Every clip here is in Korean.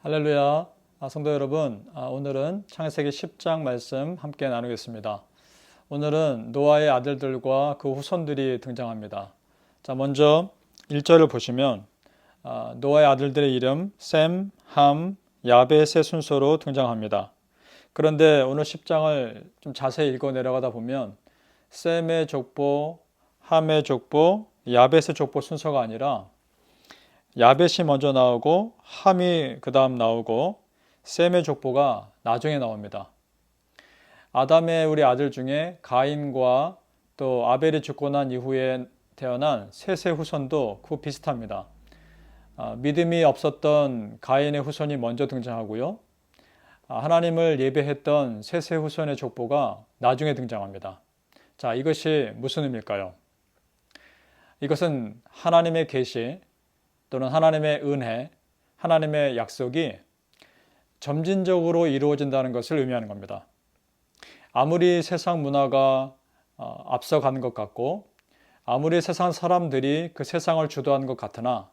할렐루야. 성도 여러분, 오늘은 창세기 10장 말씀 함께 나누겠습니다. 오늘은 노아의 아들들과 그 후손들이 등장합니다. 자, 먼저 1절을 보시면 노아의 아들들의 이름 셈, 함, 야벳의 순서로 등장합니다. 그런데 오늘 10장을 좀 자세히 읽어 내려가다 보면 셈의 족보, 함의 족보, 야벳의 족보 순서가 아니라 야벳이 먼저 나오고 함이 그 다음 나오고 셈의 족보가 나중에 나옵니다. 아담의 우리 아들 중에 가인과 또 아벨이 죽고 난 이후에 태어난 셋의 후손도 그 비슷합니다. 믿음이 없었던 가인의 후손이 먼저 등장하고요. 하나님을 예배했던 셋의 후손의 족보가 나중에 등장합니다. 자, 이것이 무슨 의미일까요? 이것은 하나님의 계시 또는 하나님의 은혜, 하나님의 약속이 점진적으로 이루어진다는 것을 의미하는 겁니다. 아무리 세상 문화가 앞서가는 것 같고 아무리 세상 사람들이 그 세상을 주도하는 것 같으나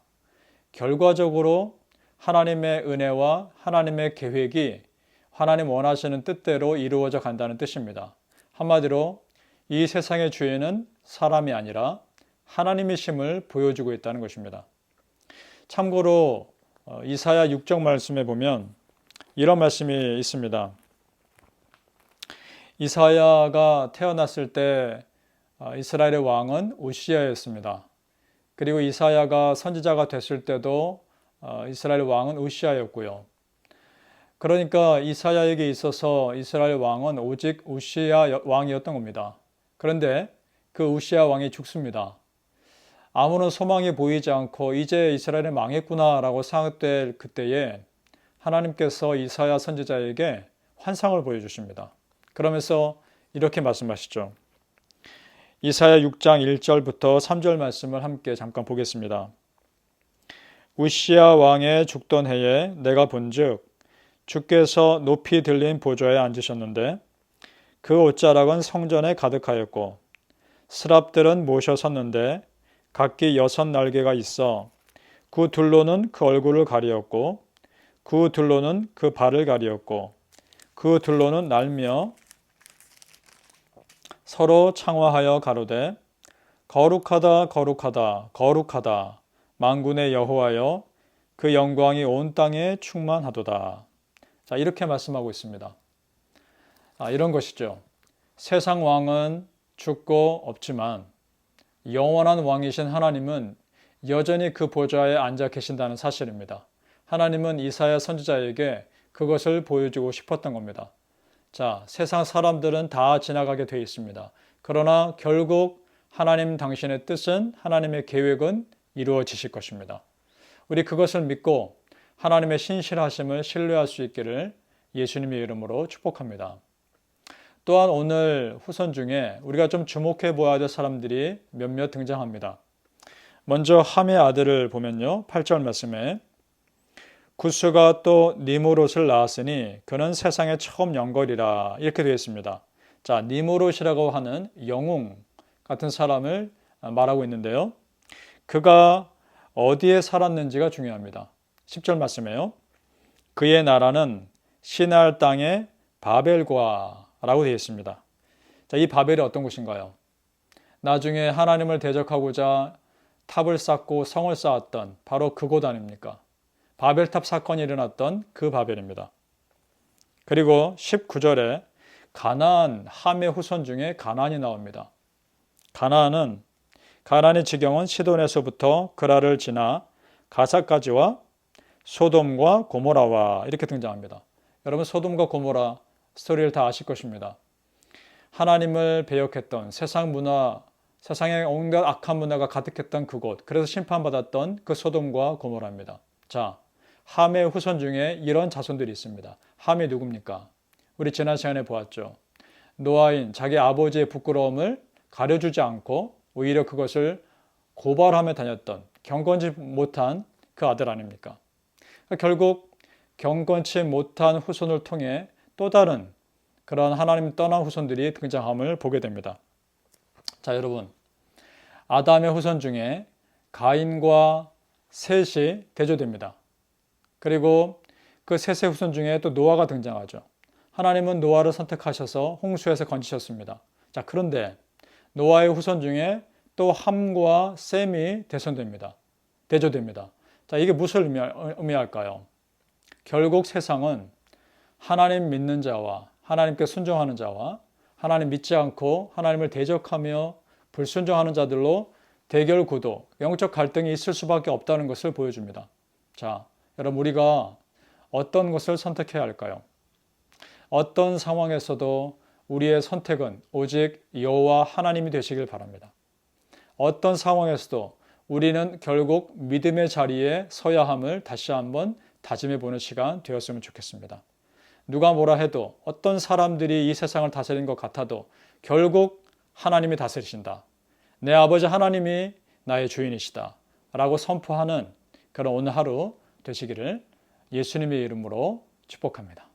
결과적으로 하나님의 은혜와 하나님의 계획이 하나님 원하시는 뜻대로 이루어져 간다는 뜻입니다. 한마디로 이 세상의 주인은 사람이 아니라 하나님이심을 보여주고 있다는 것입니다. 참고로 이사야 6장 말씀에 보면 이런 말씀이 있습니다. 이사야가 태어났을 때 이스라엘의 왕은 우시야였습니다. 그리고 이사야가 선지자가 됐을 때도 이스라엘 왕은 우시야였고요. 그러니까 이사야에게 있어서 이스라엘 왕은 오직 우시야 왕이었던 겁니다. 그런데 그 우시야 왕이 죽습니다. 아무런 소망이 보이지 않고 이제 이스라엘이 망했구나라고 생각될 그때에 하나님께서 이사야 선지자에게 환상을 보여주십니다. 그러면서 이렇게 말씀하시죠. 이사야 6장 1절부터 3절 말씀을 함께 잠깐 보겠습니다. 우시야 왕의 죽던 해에 내가 본즉 주께서 높이 들린 보좌에 앉으셨는데 그 옷자락은 성전에 가득하였고 스랍들은 모셔 섰는데 각기 6날개가 있어 그 둘로는 그 얼굴을 가리었고 그 둘로는 그 발을 가리었고 그 둘로는 날며 서로 창화하여 가로되 거룩하다 거룩하다 거룩하다 만군의 여호와여 그 영광이 온 땅에 충만하도다. 자, 이렇게 말씀하고 있습니다. 이런 것이죠. 세상 왕은 죽고 없지만 영원한 왕이신 하나님은 여전히 그 보좌에 앉아 계신다는 사실입니다. 하나님은 이사야 선지자에게 그것을 보여주고 싶었던 겁니다. 자, 세상 사람들은 다 지나가게 되어 있습니다. 그러나 결국 하나님 당신의 뜻은, 하나님의 계획은 이루어지실 것입니다. 우리 그것을 믿고 하나님의 신실하심을 신뢰할 수 있기를 예수님의 이름으로 축복합니다. 또한 오늘 후손 중에 우리가 좀 주목해 보아야 될 사람들이 몇몇 등장합니다. 먼저 함의 아들을 보면요. 8절 말씀에 구스가 또 니무롯을 낳았으니 그는 세상의 처음 영걸이라 이렇게 되어 있습니다. 자, 니무롯이라고 하는 영웅 같은 사람을 말하고 있는데요. 그가 어디에 살았는지가 중요합니다. 10절 말씀에요. 그의 나라는 시날 땅의 바벨과 라고 되어 있습니다. 자, 이 바벨이 어떤 곳인가요? 나중에 하나님을 대적하고자 탑을 쌓고 성을 쌓았던 바로 그곳 아닙니까? 바벨탑 사건이 일어났던 그 바벨입니다. 그리고 19절에 가나안, 함의 후손 중에 가나안이 나옵니다. 가나안의 지경은 시돈에서부터 그라를 지나 가사까지와 소돔과 고모라와 이렇게 등장합니다. 여러분, 소돔과 고모라 스토리를 다 아실 것입니다. 하나님을 배역했던 세상 문화, 세상에 온갖 악한 문화가 가득했던 그곳, 그래서 심판받았던 그 소돔과 고모라입니다. 자, 함의 후손 중에 이런 자손들이 있습니다. 함이 누굽니까? 우리 지난 시간에 보았죠. 노아인 자기 아버지의 부끄러움을 가려주지 않고 오히려 그것을 고발하며 다녔던 경건치 못한 그 아들 아닙니까? 결국 경건치 못한 후손을 통해 또 다른 그런 하나님 떠난 후손들이 등장함을 보게 됩니다. 자, 여러분, 아담의 후손 중에 가인과 셋이 대조됩니다. 그리고 그 셋의 후손 중에 또 노아가 등장하죠. 하나님은 노아를 선택하셔서 홍수에서 건지셨습니다. 자, 그런데 노아의 후손 중에 또 함과 셈이 대조됩니다. 자, 이게 무엇을 의미할까요? 결국 세상은 하나님 믿는 자와 하나님께 순종하는 자와 하나님 믿지 않고 하나님을 대적하며 불순종하는 자들로 대결 구도, 영적 갈등이 있을 수밖에 없다는 것을 보여줍니다. 자, 여러분, 우리가 어떤 것을 선택해야 할까요? 어떤 상황에서도 우리의 선택은 오직 여호와 하나님이 되시길 바랍니다. 어떤 상황에서도 우리는 결국 믿음의 자리에 서야 함을 다시 한번 다짐해 보는 시간 되었으면 좋겠습니다. 누가 뭐라 해도 어떤 사람들이 이 세상을 다스리는 것 같아도 결국 하나님이 다스리신다. 내 아버지 하나님이 나의 주인이시다. 라고 선포하는 그런 오늘 하루 되시기를 예수님의 이름으로 축복합니다.